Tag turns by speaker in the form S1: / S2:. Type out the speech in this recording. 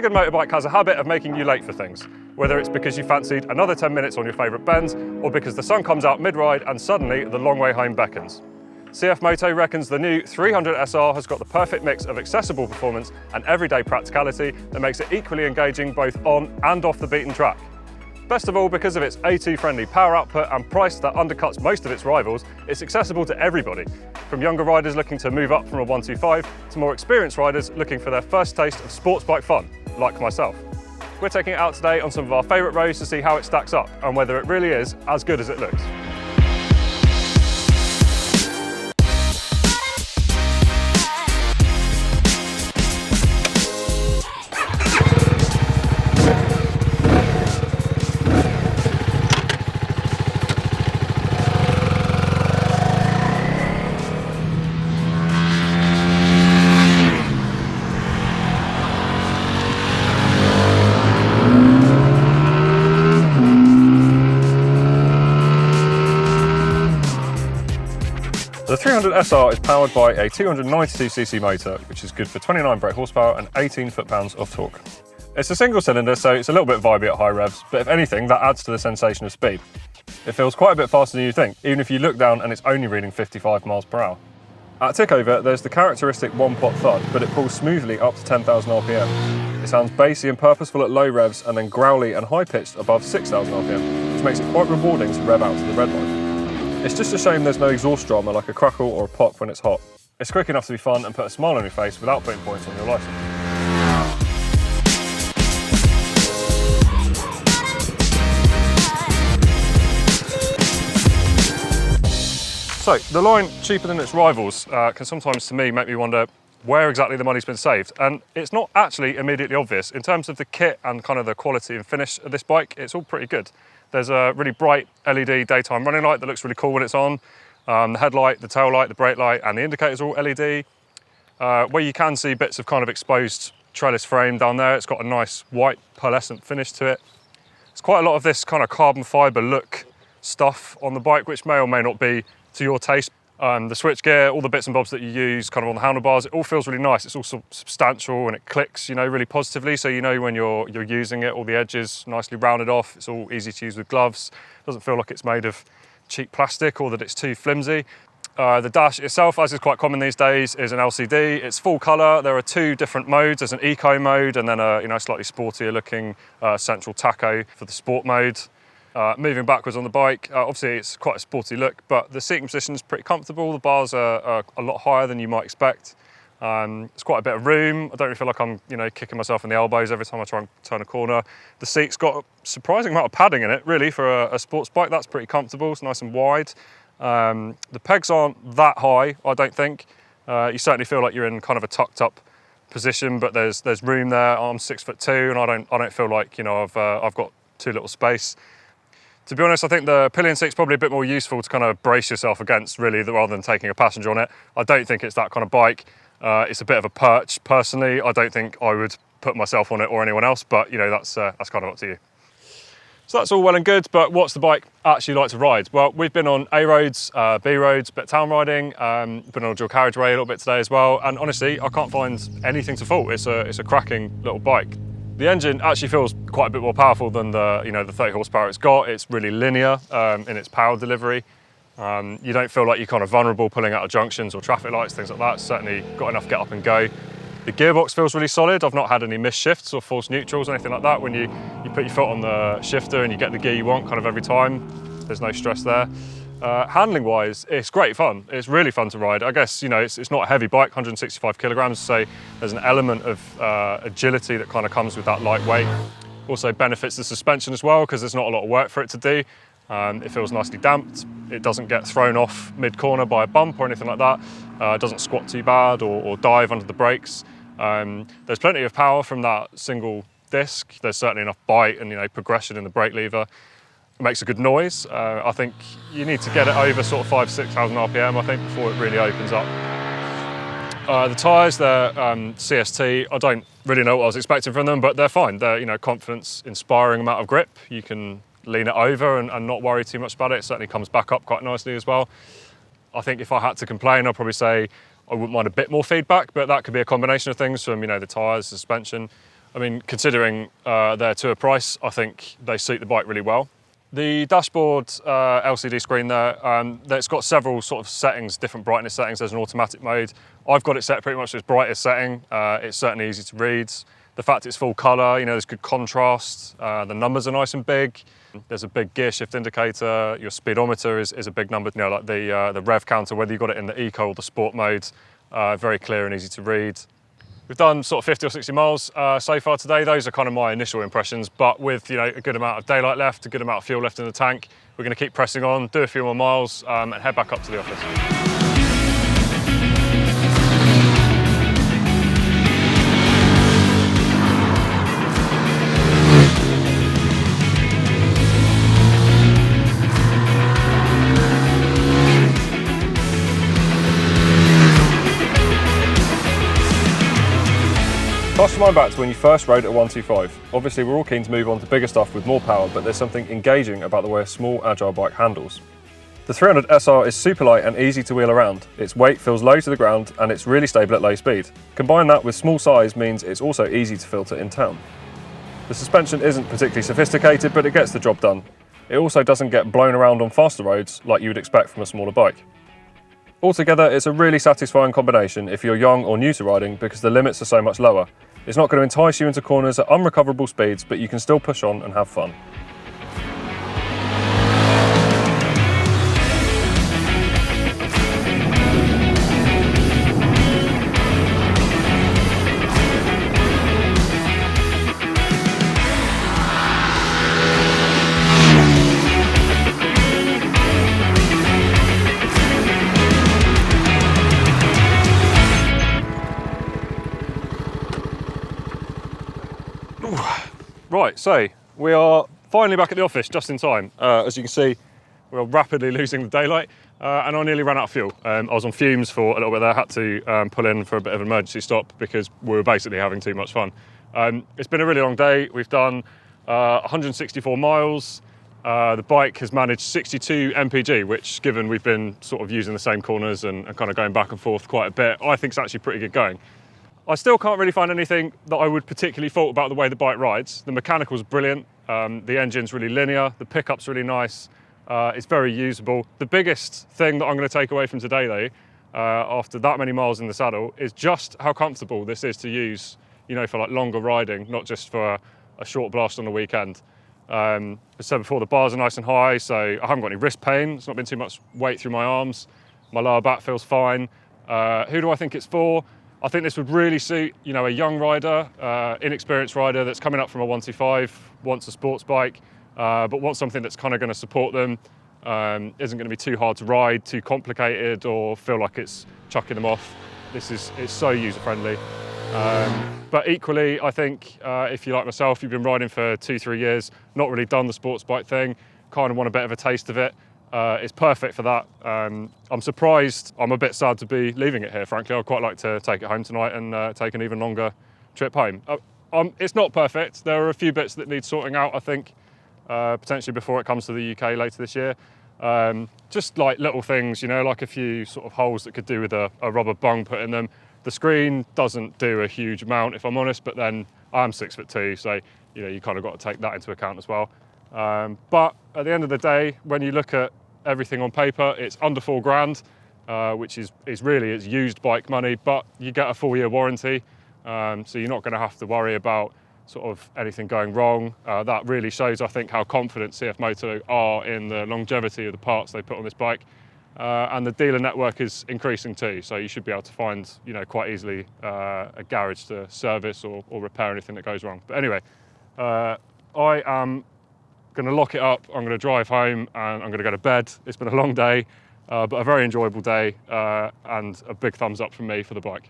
S1: really good motorbike has a habit of making you late for things, whether it's because you fancied another 10 minutes on your favourite bends, or because the sun comes out mid-ride and suddenly the long way home beckons. CFMOTO reckons the new 300 SR has got the perfect mix of accessible performance and everyday practicality that makes it equally engaging both on and off the beaten track. Best of all, because of its A2-friendly power output and price that undercuts most of its rivals, it's accessible to everybody, from younger riders looking to move up from a 125 to more experienced riders looking for their first taste of sports bike fun, like myself. We're taking it out today on some of our favourite roads to see how it stacks up and whether it really is as good as it looks. The 300 SR is powered by a 292cc motor, which is good for 29 brake horsepower and 18 foot-pounds of torque. It's a single cylinder, so it's a little bit vibey at high revs, but if anything, that adds to the sensation of speed. It feels quite a bit faster than you think, even if you look down and it's only reading 55 miles per hour. At tickover, there's the characteristic one-pot thud, but it pulls smoothly up to 10,000 RPM. It sounds bassy and purposeful at low revs, and then growly and high-pitched above 6,000 RPM, which makes it quite rewarding to rev out to the red line. It's just a shame there's no exhaust drama like a crackle or a pop when it's hot. It's quick enough to be fun and put a smile on your face without putting points on your licence. So, the line cheaper than its rivals can sometimes, to me, make me wonder where exactly the money's been saved. And it's not actually immediately obvious. In terms of the kit and kind of the quality and finish of this bike, it's all pretty good. There's a really bright LED daytime running light that looks really cool when it's on. The headlight, the tail light, the brake light, and the indicators are all LED. Where you can see bits of kind of exposed trellis frame down there, it's got a nice white pearlescent finish to it. There's quite a lot of this kind of carbon fibre look stuff on the bike, which may or may not be to your taste. The switchgear, all the bits and bobs that you use kind of on the handlebars, it all feels really nice. It's all substantial and it clicks, you know, really positively. So you know when you're using it, all the edges nicely rounded off. It's all easy to use with gloves. Doesn't feel like it's made of cheap plastic or that it's too flimsy. The dash itself, as is quite common these days, is an LCD. It's full colour. There are two different modes. There's an eco mode and then a slightly sportier looking central tacho for the sport mode. Moving backwards on the bike, obviously it's quite a sporty look, but the seating position is pretty comfortable. The bars are a lot higher than you might expect. It's quite a bit of room. I don't really feel like I'm, kicking myself in the elbows every time I try and turn a corner. The seat's got a surprising amount of padding in it, really, for a sports bike. That's pretty comfortable. It's nice and wide. The pegs aren't that high, I don't think. You certainly feel like you're in kind of a tucked up position, but there's room there. I'm 6'2", and I don't feel like I've got too little space. To be honest, I think the pillion seat's probably a bit more useful to kind of brace yourself against, really, rather than taking a passenger on it. I don't think it's that kind of bike. It's a bit of a perch, personally. I don't think I would put myself on it or anyone else, but that's kind of up to you. So that's all well and good, but what's the bike actually like to ride? Well, we've been on A roads, B roads, bit of town riding, been on a dual carriageway a little bit today as well, and honestly, I can't find anything to fault. It's a cracking little bike. The engine actually feels quite a bit more powerful than the 30 horsepower it's got. It's really linear in its power delivery. You don't feel like you're kind of vulnerable pulling out of junctions or traffic lights, things like that. It's certainly got enough get up and go. The gearbox feels really solid. I've not had any missed shifts or false neutrals or anything like that. When you put your foot on the shifter and you get the gear you want kind of every time, there's no stress there. Handling wise, it's great fun. It's really fun to ride. I guess, it's not a heavy bike, 165 kilograms, so there's an element of agility that kind of comes with that lightweight. Also benefits the suspension as well, because there's not a lot of work for it to do. It feels nicely damped. It doesn't get thrown off mid-corner by a bump or anything like that. It doesn't squat too bad or dive under the brakes. There's plenty of power from that single disc. There's certainly enough bite and progression in the brake lever. It makes a good noise. I think you need to get it over sort of 5,000–6,000 RPM, I think, before it really opens up. The tyres, they're CST. I don't really know what I was expecting from them, but they're fine. They're confidence, inspiring amount of grip. You can lean it over and not worry too much about it. It certainly comes back up quite nicely as well. I think if I had to complain, I'd probably say I wouldn't mind a bit more feedback, but that could be a combination of things from the tyres, suspension. I mean, considering their tour price, I think they suit the bike really well. The dashboard LCD screen there, it's got several sort of settings, different brightness settings. There's an automatic mode. I've got it set pretty much to its brightest setting. It's certainly easy to read. The fact it's full colour, there's good contrast. The numbers are nice and big. There's a big gear shift indicator. Your speedometer is a big number. Like the rev counter, whether you've got it in the eco or the sport mode, very clear and easy to read. We've done sort of 50 or 60 miles so far today. Those are kind of my initial impressions, but with a good amount of daylight left, a good amount of fuel left in the tank, we're going to keep pressing on, do a few more miles and head back up to the office. Cast your mind back to when you first rode a 125. Obviously we're all keen to move on to bigger stuff with more power, but there's something engaging about the way a small, agile bike handles. The 300 SR is super light and easy to wheel around. Its weight feels low to the ground and it's really stable at low speed. Combine that with small size means it's also easy to filter in town. The suspension isn't particularly sophisticated, but it gets the job done. It also doesn't get blown around on faster roads like you would expect from a smaller bike. Altogether, it's a really satisfying combination if you're young or new to riding because the limits are so much lower. It's not going to entice you into corners at unrecoverable speeds, but you can still push on and have fun. Right, so we are finally back at the office just in time. As you can see, we're rapidly losing the daylight and I nearly ran out of fuel. I was on fumes for a little bit there, had to pull in for a bit of an emergency stop because we were basically having too much fun. It's been a really long day. We've done 164 miles. The bike has managed 62 mpg, which given we've been sort of using the same corners and kind of going back and forth quite a bit, I think it's actually pretty good going. I still can't really find anything that I would particularly fault about the way the bike rides. The mechanical's brilliant, the engine's really linear, the pickup's really nice, it's very usable. The biggest thing that I'm going to take away from today though, after that many miles in the saddle, is just how comfortable this is to use, for like longer riding, not just for a short blast on the weekend. As I said before, the bars are nice and high, so I haven't got any wrist pain. It's not been too much weight through my arms. My lower back feels fine. Who do I think it's for? I think this would really suit, a young rider, inexperienced rider that's coming up from a 125, wants a sports bike, but wants something that's kind of going to support them, isn't going to be too hard to ride, too complicated, or feel like it's chucking them off. It's so user-friendly. But equally, I think if you like myself, you've been riding for 2-3 years, not really done the sports bike thing, kind of want a bit of a taste of it. It's perfect for that. I'm surprised, I'm a bit sad to be leaving it here, frankly. I'd quite like to take it home tonight and take an even longer trip home. It's not perfect. There are a few bits that need sorting out, I think, potentially before it comes to the UK later this year. Just like little things, like a few sort of holes that could do with a rubber bung put in them. The screen doesn't do a huge amount, if I'm honest, but then I'm 6'2", so you kind of got to take that into account as well. But at the end of the day, when you look at everything on paper, it's under £4,000, which is really it's used bike money, but you get a 4-year warranty, so you're not going to have to worry about sort of anything going wrong. That really shows, I think, how confident CFMOTO are in the longevity of the parts they put on this bike. And the dealer network is increasing too, so you should be able to find, quite easily a garage to service or repair anything that goes wrong. But anyway, I am going to lock it up, I'm going to drive home and I'm going to go to bed. It's been a long day, but a very enjoyable day and a big thumbs up from me for the bike.